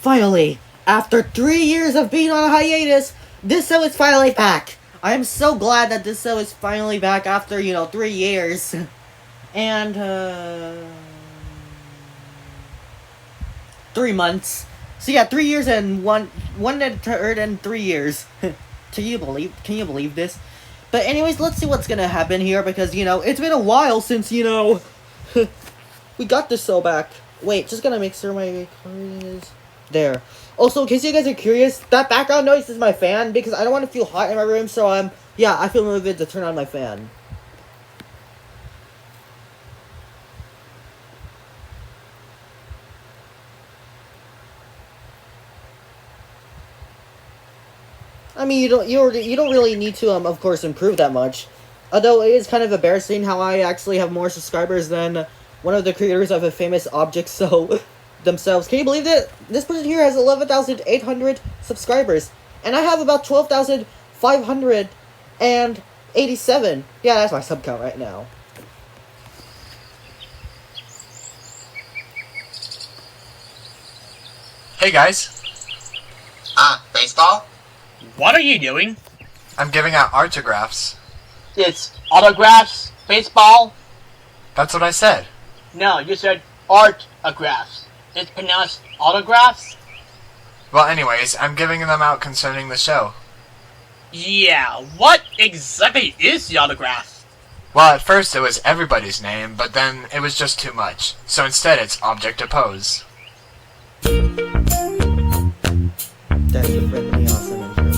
Finally, after 3 years of being on a hiatus, this show is finally back. I am so glad that this show is finally back after, 3 years. And, 3 months. So yeah, 3 years and one third and 3 years. Can you believe this? But anyways, let's see what's gonna happen here because, it's been a while since, we got this show back. Wait, just gonna make sure my recording is there. Also, in case you guys are curious, that background noise is my fan because I don't want to feel hot in my room, so I feel motivated to turn on my fan. I mean, you don't really need to of course improve that much. Although it is kind of embarrassing how I actually have more subscribers than one of the creators of a famous object show themselves. Can you believe that? This person here has 11,800 subscribers, and I have about 12,587. Yeah, that's my sub count right now. Hey guys, Baseball? What are you doing? I'm giving out autographs. It's autographs, baseball? That's what I said. No, you said art-agraphs. It's pronounced autographs? Well, anyways, I'm giving them out concerning the show. Yeah, what exactly is the autograph? Well, at first it was everybody's name, but then it was just too much. So instead it's Object to Pose. That's a friendly, awesome intro.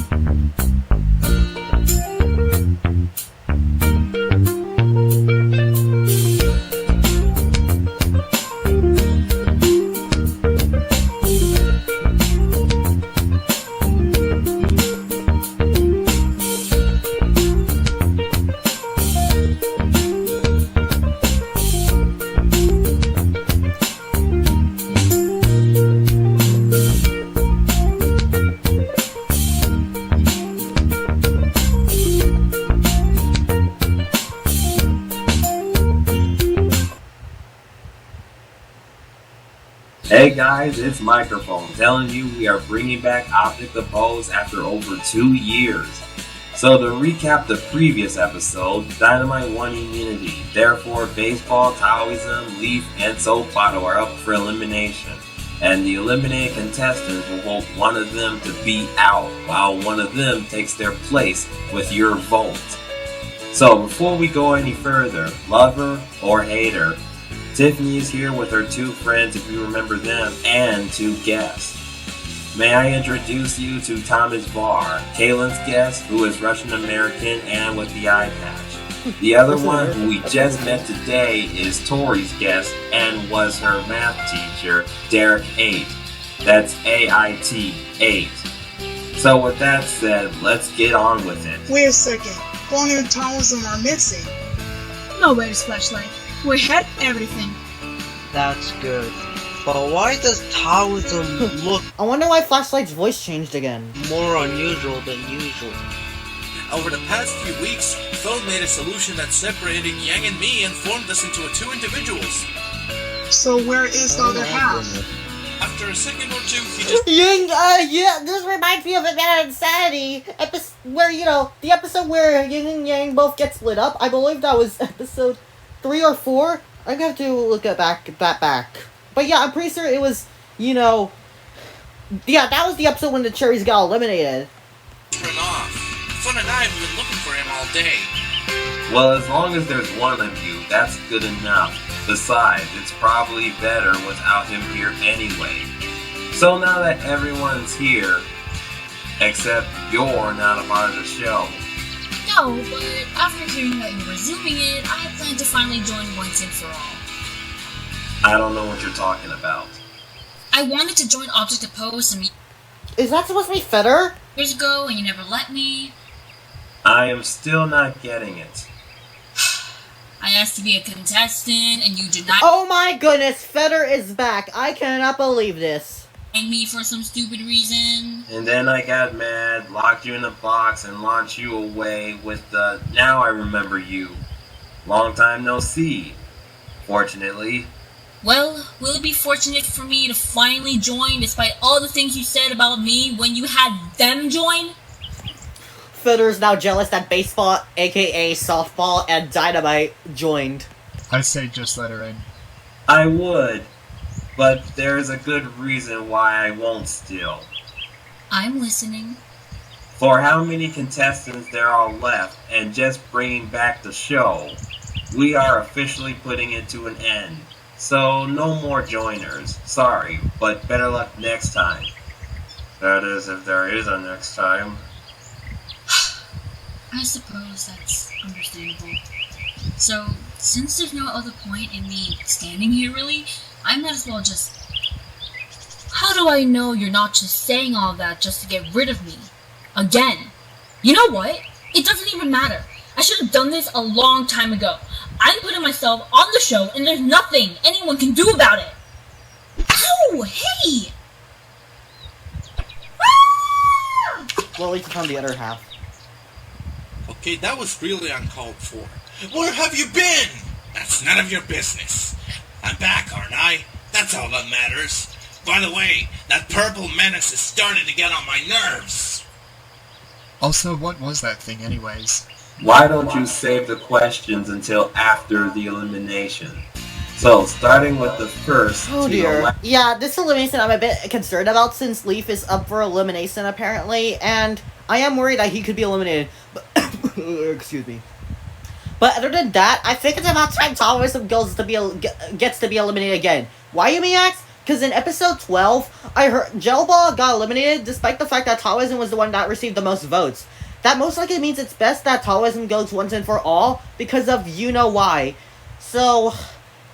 Hey guys, it's Microphone telling you we are bringing back Object to Pose after over 2 years. So to recap the previous episode, Dynamite won immunity. Therefore, Baseball, Taoism, Leaf, and Soap Bottle are up for elimination. And the eliminated contestants will vote one of them to be out, while one of them takes their place with your vote. So before we go any further, lover or hater, Tiffany is here with her two friends, if you remember them, and two guests. May I introduce you to Thomas Barr, Kaylin's guest, who is Russian American and with the eye patch. The other one, who we just met today, is Tori's guest and was her math teacher, Derek 8. That's AIT 8. So with that said, let's get on with it. Wait a second. Bonnie and Taoism are missing. No worries, Flashlight. We had everything. That's good. But why does Taoism look I wonder why Flashlight's voice changed again. more unusual than usual? Over the past few weeks, Phil made a solution that separated Yang and me and formed us into two individuals. So where is the other half? After a second or two, he just Yeah, this reminds me of Adventure Insanity, where, the episode where Yin and Yang both get split up. I believe that was episode 3 or 4. I'm gonna have to look at that back. But yeah, I'm pretty sure it was, yeah, that was the episode when the cherries got eliminated. turned off. Fun and I have been looking for him all day. Well, as long as there's one of you, that's good enough. Besides, it's probably better without him here anyway. So now that everyone's here, except you're not a part of the show. No, but after hearing that you were resuming it, I plan to finally join once and for all. I don't know what you're talking about. I wanted to join Object to Pose some Is that supposed to be Fetter? years ago, and you never let me. I am still not getting it. I asked to be a contestant, and you did not Oh my goodness, Fetter is back. I cannot believe this. find me for some stupid reason. And then I got mad, locked you in a box, and launched you away with the "now I remember you. Long time no see." Fortunately, Well, will it be fortunate for me to finally join despite all the things you said about me when you had them join? Fitter's now jealous that baseball, aka softball, and Dynamite joined. I say just let her in. I would, but there's a good reason why I won't still. I'm listening. For how many contestants there are left, and just bringing back the show, we are officially putting it to an end. So no more joiners. Sorry, but better luck next time. That is, if there is a next time. I suppose that's understandable. So, since there's no other point in me standing here really, I might as well just... How do I know you're not just saying all that just to get rid of me? Again. You know what? It doesn't even matter. I should have done this a long time ago. I'm putting myself on the show and there's nothing anyone can do about it. Ow! Hey! Well, at least it's on the other half. Okay, that was really uncalled for. Where have you been? That's none of your business. I'm back, aren't I? That's all that matters. By the way, that purple menace is starting to get on my nerves. Also, what was that thing anyways? Why don't you save the questions until after the elimination? So, starting with the first Oh to the dear. last. Yeah, this elimination I'm a bit concerned about since Leaf is up for elimination apparently, and I am worried that he could be eliminated. But excuse me. But other than that, I think it's about time Taoism gets to be eliminated again. Why, you may ask? Because in episode 12, I heard Gel Ball got eliminated despite the fact that Taoism was the one that received the most votes. That most likely means it's best that Taoism goes once and for all because of you know why. So,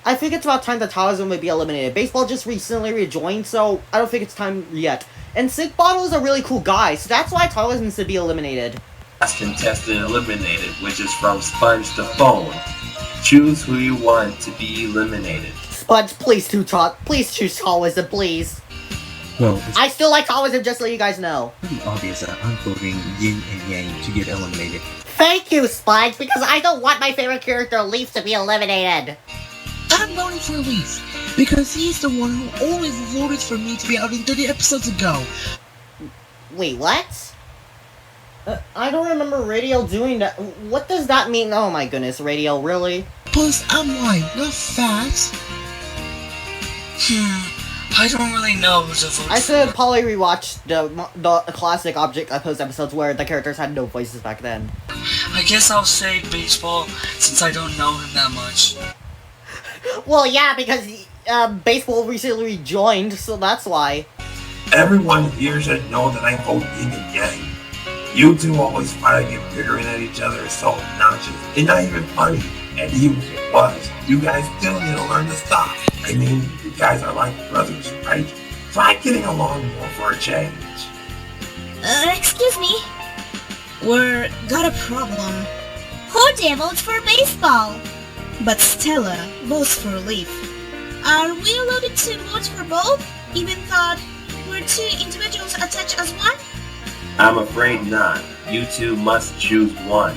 I think it's about time that Taoism would be eliminated. Baseball just recently rejoined, so I don't think it's time yet. And Sick Bottle is a really cool guy, so that's why Taoism should be eliminated. Last contestant eliminated, which is from Sponge to Phone. Choose who you want to be eliminated. Sponge, please choose Taoism, please. Well, it's I still like Taoism, just so you guys know. pretty obvious that I'm voting Yin and Yang to get eliminated. Thank you, Sponge, because I don't want my favorite character, Leaf, to be eliminated. I'm voting for Leaf because he's the one who always voted for me to be out in 30 episodes ago. Wait, what? I don't remember Radio doing that. What does that mean? Oh my goodness, Radio, really? Plus, I'm white, not fat. I don't really know who to vote I should for. probably rewatch the classic Object Post episodes where the characters had no voices back then. I guess I'll say baseball since I don't know him that much. Well, yeah, because Baseball recently rejoined, so that's why. Everyone here should know that I vote Yin and Yang. You two always fighting and bickering at each other is so obnoxious and not even funny. And even if it was, you guys still need to learn to stop. I mean, you guys are like brothers, right? Try getting along more for a change. Excuse me. We're got a problem. Who dare votes for baseball? But Stella votes for Leaf. Are we allowed to vote for both? Even thought we're two individuals attached as one? I'm afraid not. You two must choose one.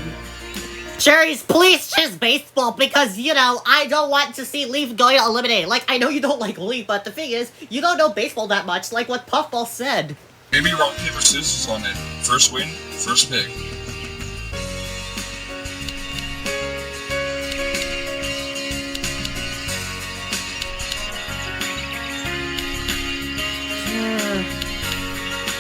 Cherries, please choose Baseball because, you know, I don't want to see Leaf going eliminated. Like, I know you don't like Leaf, but the thing is, you don't know baseball that much, like what Puffball said. Maybe rock, paper, scissors on it. First win, first pick.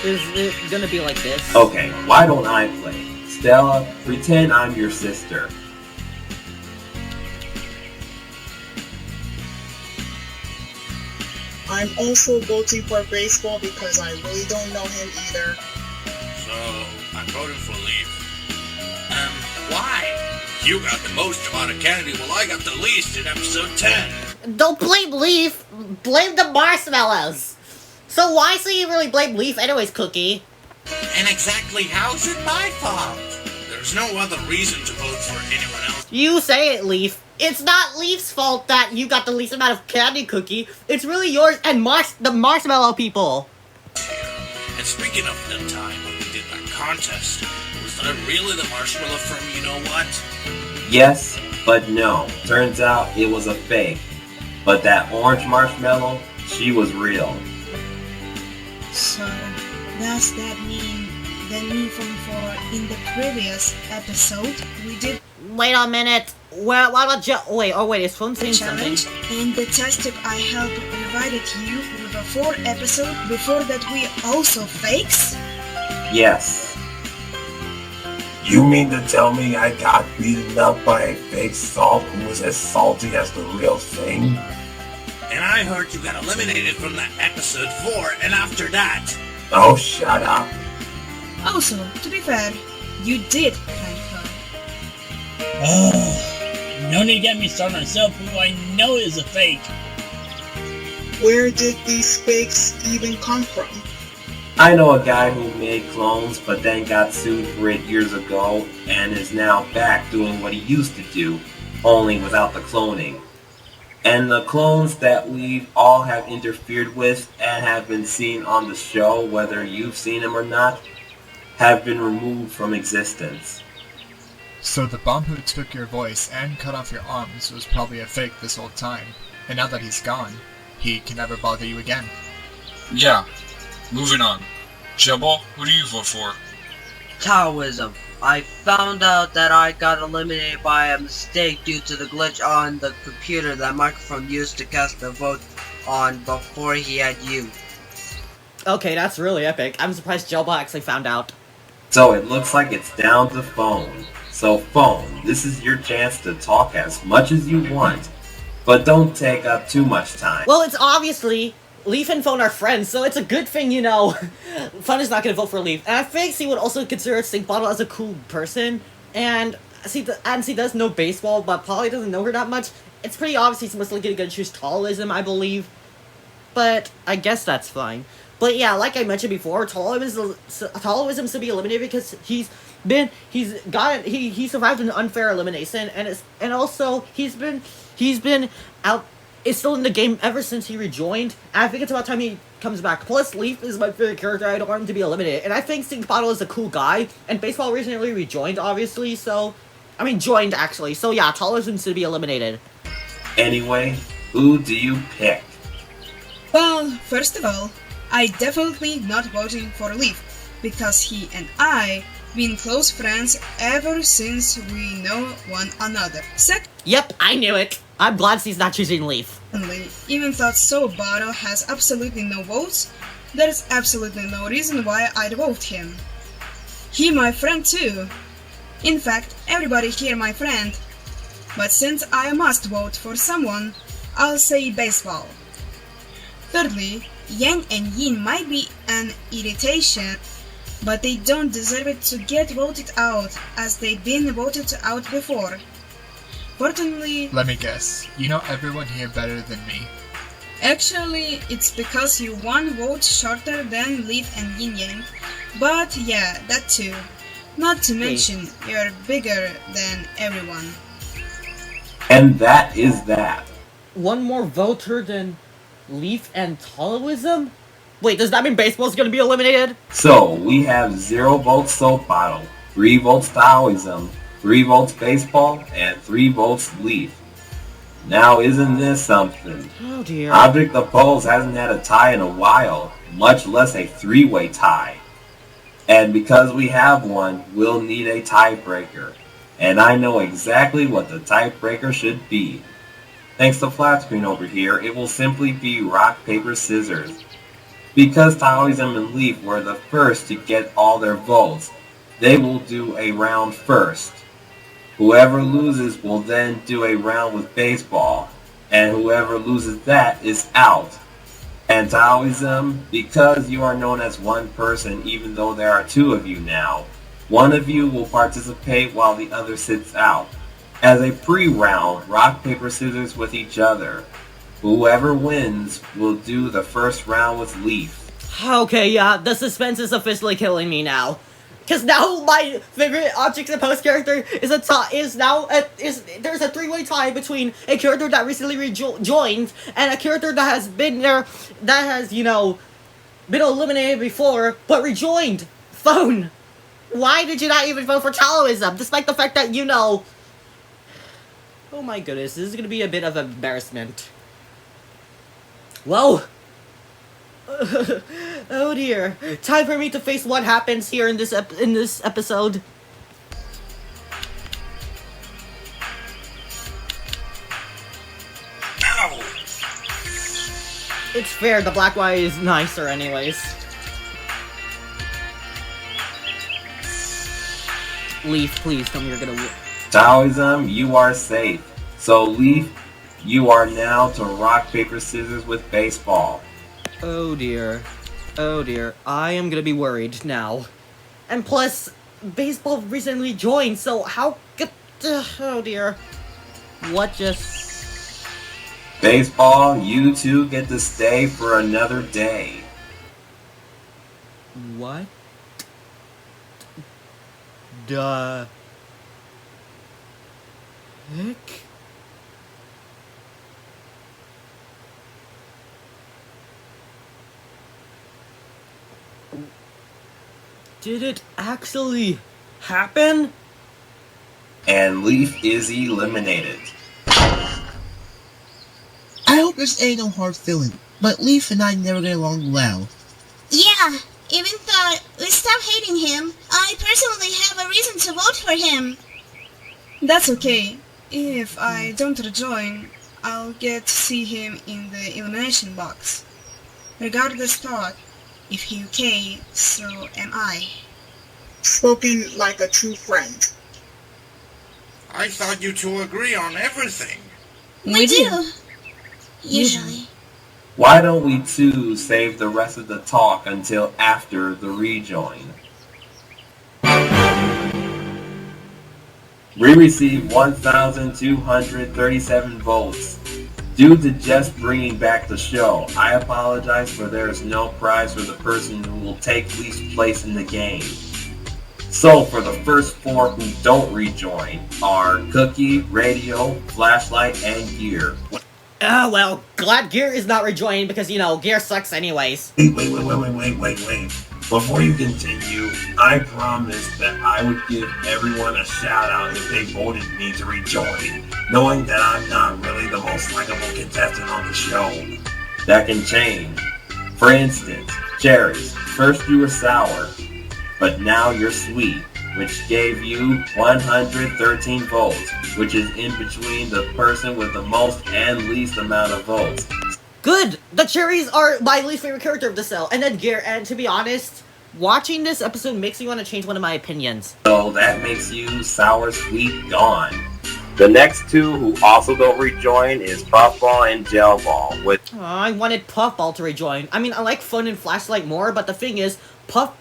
Is it gonna be like this? Okay, why don't I play? Stella, pretend I'm your sister. I'm also voting for baseball because I really don't know him either. So, I'm voting for Leaf. Why? You got the most amount of candy, while I got the least in episode 10. Don't blame Leaf, blame the marshmallows. So why should you really blame Leaf anyways, Cookie? And exactly how's it my fault? There's no other reason to vote for anyone else. You say it, Leaf. It's not Leaf's fault that you got the least amount of candy, Cookie. It's really yours and the marshmallow people. And speaking of the time when we did that contest, was that really the marshmallow from you know what? Yes, but no. Turns out it was a fake. But that orange marshmallow, she was real. So, does that mean the Nifon 4 in the previous episode we did Wait a minute. Well, what about wait, is phone saying something? challenge and the test tip I helped provided you with a 4 episode before that we also fakes? Yes. You mean to tell me I got beaten up by a fake salt who was as salty as the real thing? And I heard you got eliminated from that episode 4, and after that... Oh, shut up. Also, to be fair, you did kind of. Oh, no need to get me started on myself, who I know is a fake. Where did these fakes even come from? I know a guy who made clones but then got sued for it years ago and is now back doing what he used to do, only without the cloning. And the clones that we all have interfered with and have been seen on the show, whether you've seen them or not, have been removed from existence. So the bomb who took your voice and cut off your arms was probably a fake this whole time, and now that he's gone, he can never bother you again. Yeah. Moving on. Jebel, who do you vote for? Taoism. I found out that I got eliminated by a mistake due to the glitch on the computer that Microphone used to cast the vote on before he had you. Okay, that's really epic. I'm surprised Jelba actually found out. So it looks like it's down to Phone. So Phone, this is your chance to talk as much as you want, but don't take up too much time. Well, it's obviously Leaf and Phone are friends, so it's a good thing, you know. Fun is not gonna vote for Leaf, and I think she would also consider Stink Bottle as a cool person. And she does know baseball, but Polly doesn't know her that much. It's pretty obvious he's most likely gonna choose Taoism, I believe. But I guess that's fine. But yeah, like I mentioned before, Taoism should be eliminated because he survived an unfair elimination, and also he's been out. Is still in the game ever since he rejoined, and I think it's about time he comes back. Plus, Leaf is my favorite character. I don't want him to be eliminated, and I think Stink Bottle is a cool guy, and Baseball recently rejoined, obviously, so... I mean, joined, actually, so yeah, Taoism should be eliminated. Anyway, who do you pick? Well, first of all, I definitely not voting for Leaf, because he and I been close friends ever since we know one another. Yep, I knew it. I'm glad she's not choosing Leaf. Even though Soap Bottle has absolutely no votes, there is absolutely no reason why I'd vote him. He my friend too. In fact, everybody here my friend. But since I must vote for someone, I'll say Baseball. Thirdly, Yang and Yin might be an irritation, but they don't deserve it to get voted out as they've been voted out before. Fortunately... Let me guess, you know everyone here better than me. Actually, it's because you're one vote shorter than Leaf and Yin Yang, but yeah, that too. Not to mention, you're bigger than everyone. And that is that. One more voter than Leaf and Taoism? Wait, does that mean Baseball's gonna be eliminated? So, we have 0 votes Soap Bottle, 3 votes Taoism, 3 votes Baseball, and 3 votes Leaf. Now isn't this something? Oh dear. Object of Polls hasn't had a tie in a while, much less a 3-way tie. And because we have one, we'll need a tiebreaker. And I know exactly what the tiebreaker should be. Thanks to flat screen over here, it will simply be rock, paper, scissors. Because Taoism and Leaf were the first to get all their votes, they will do a round first. Whoever loses will then do a round with Baseball, and whoever loses that is out. And Taoism, because you are known as one person even though there are 2 of you now, one of you will participate while the other sits out. As a pre-round, rock, paper, scissors with each other. Whoever wins will do the first round with Leaf. Okay, yeah, the suspense is officially killing me now. Cause now my favorite Objects of Post character is there's a 3-way tie between a character that recently rejoined and a character that has been there, that has, you know, been eliminated before, but rejoined. Phone. Why did you not even vote for Taoism, despite the fact that, you know... Oh my goodness, this is gonna be a bit of embarrassment. Well, oh dear. Time for me to face what happens here in this episode. Ow! It's fair, the black guy is nicer anyways. Leaf, please tell me you're gonna win. Taoism, you are safe. So Leaf, you are now to rock, paper, scissors with baseball. Oh dear. Oh dear. I am gonna be worried now. And plus, baseball recently joined, so how could... oh dear. What just... Baseball, you two get to stay for another day. What? Duh. Heck? Did it actually happen? And Leaf is eliminated. I hope this ain't no hard feeling, but Leaf and I never get along well. Yeah, even though we stopped hating him, I personally have a reason to vote for him. That's okay. If I don't rejoin, I'll get to see him in the elimination box. Regardless thought, if he okay, so am I. Spoken like a true friend. I thought you two agree on everything. We do. Usually. Why don't we two save the rest of the talk until after the rejoin? We received 1,237 votes. Due to just bringing back the show, I apologize for there is no prize for the person who will take least place in the game. So for the first 4 who don't rejoin are Cookie, Radio, Flashlight, and Gear. Ah, well, glad Gear is not rejoining because, you know, Gear sucks anyways. Wait. Before you continue, I promised that I would give everyone a shout out if they voted me to rejoin, knowing that I'm not really the most likable contestant on the show. That can change. For instance, Cherries, first you were sour, but now you're sweet, which gave you 113 votes, which is in between the person with the most and least amount of votes. Good! The Cherries are my least favorite character of the cell, and then Gear, and to be honest, watching this episode makes me want to change one of my opinions. So that makes you sour, sweet, gone. The next 2 who also don't rejoin is Puffball and Gelball, with... I wanted Puffball to rejoin. I mean, I like Fun and Flashlight more, but the thing is,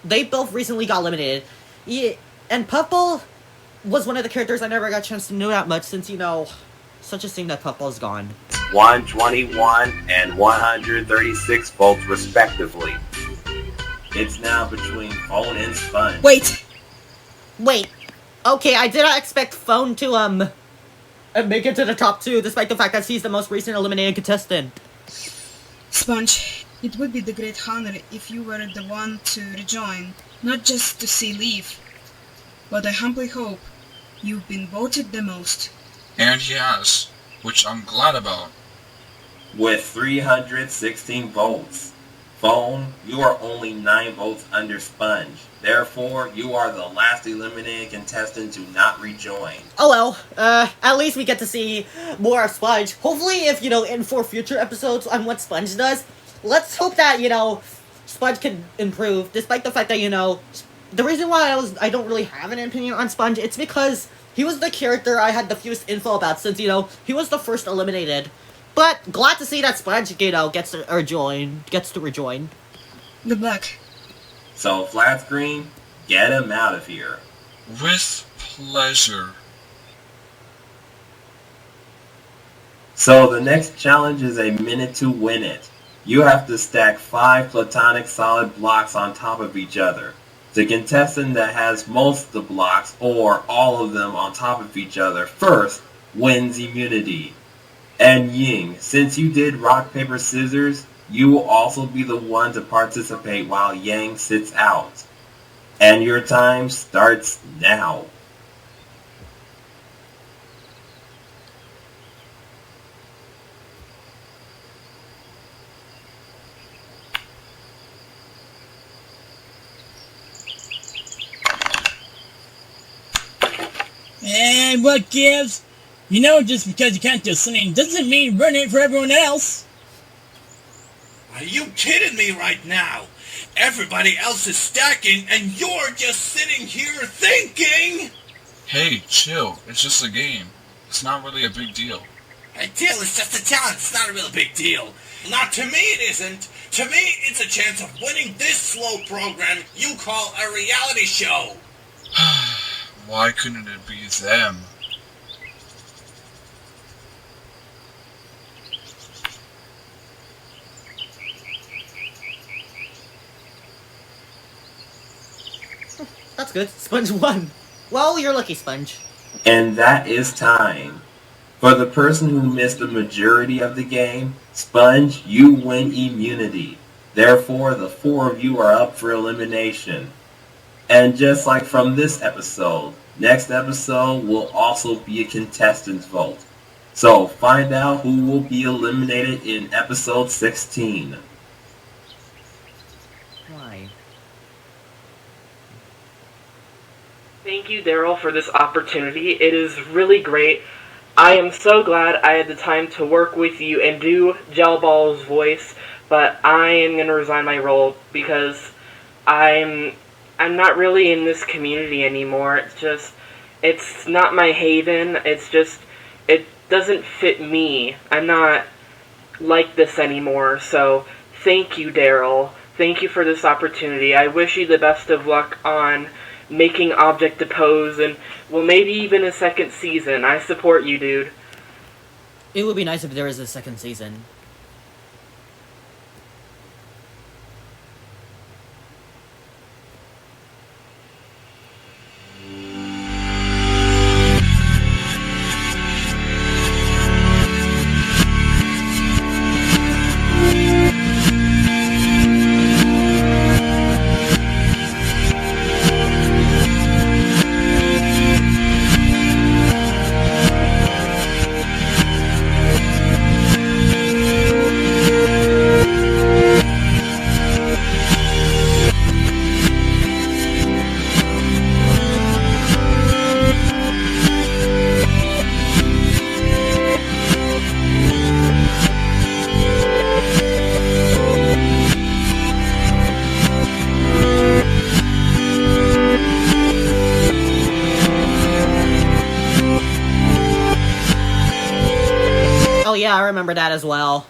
they both recently got eliminated. Yeah, and Puffball was one of the characters I never got a chance to know that much since, you know, such a shame that Puffball's gone. 121 and 136 votes respectively. It's now between Phone and Sponge. Wait! Okay, I did not expect Phone to, make it to the top 2, despite the fact that he's the most recent eliminated contestant. Sponge, it would be the great honor if you were the one to rejoin, not just to see Leaf. But I humbly hope you've been voted the most. And he has, which I'm glad about. With 316 votes. Phone, you are only 9 votes under Sponge. Therefore, you are the last eliminated contestant to not rejoin. Oh well, at least we get to see more of Sponge. Hopefully, if, you know, in 4 future episodes on what Sponge does, let's hope that, you know, Sponge can improve, despite the fact that, you know, the reason why I don't really have an opinion on Sponge, it's because he was the character I had the fewest info about since, you know, he was the first eliminated. But glad to see that Sponge, you know, gets to rejoin. Good luck. So, flat screen, get him out of here. With pleasure. So, the next challenge is a minute to win it. You have to stack 5 platonic solid blocks on top of each other. The contestant that has most of the blocks, or all of them on top of each other first, wins immunity. And Ying, since you did rock, paper, scissors, you will also be the one to participate while Yang sits out. And your time starts now. And what gives? You know, just because you can't do something doesn't mean ruin it for everyone else. Are you kidding me right now? Everybody else is stacking and you're just sitting here thinking! Hey, chill. It's just a game. It's not really a big deal. A deal is just a talent. It's not a real big deal. Not to me it isn't. To me it's a chance of winning this slow program you call a reality show. Why couldn't it be them? That's good. Sponge won. Well, you're lucky, Sponge. And that is time. For the person who missed the majority of the game, Sponge, you win immunity. Therefore, the 4 of you are up for elimination. And just like from this episode, next episode will also be a contestant's vote. So find out who will be eliminated in episode 16. Why? Thank you, Daryl, for this opportunity. It is really great. I am so glad I had the time to work with you and do Gel Ball's voice, but I am going to resign my role because I'm not really in this community anymore. It's not my haven. It doesn't fit me. I'm not like this anymore. So thank you, Daryl. Thank you for this opportunity. I wish you the best of luck on making Object Depose and, well, maybe even a second season. I support you, dude. It would be nice if there was a second season. Oh yeah, I remember that as well.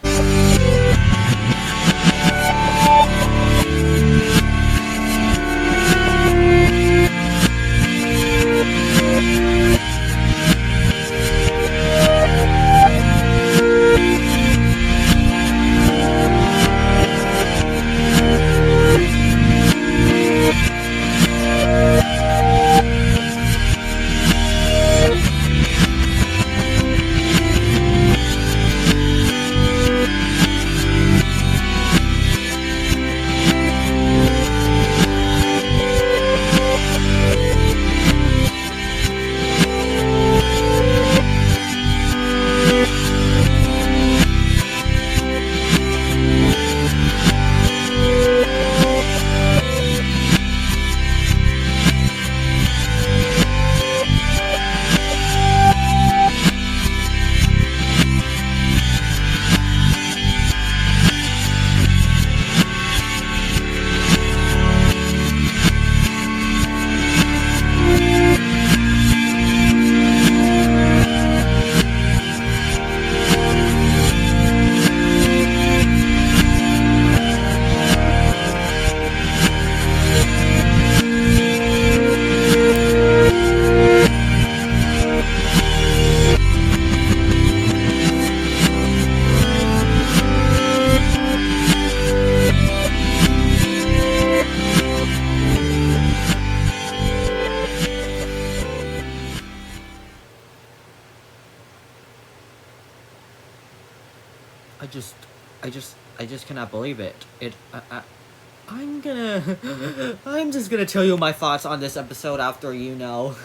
I just cannot believe it. I'm just gonna tell you my thoughts on this episode after you know.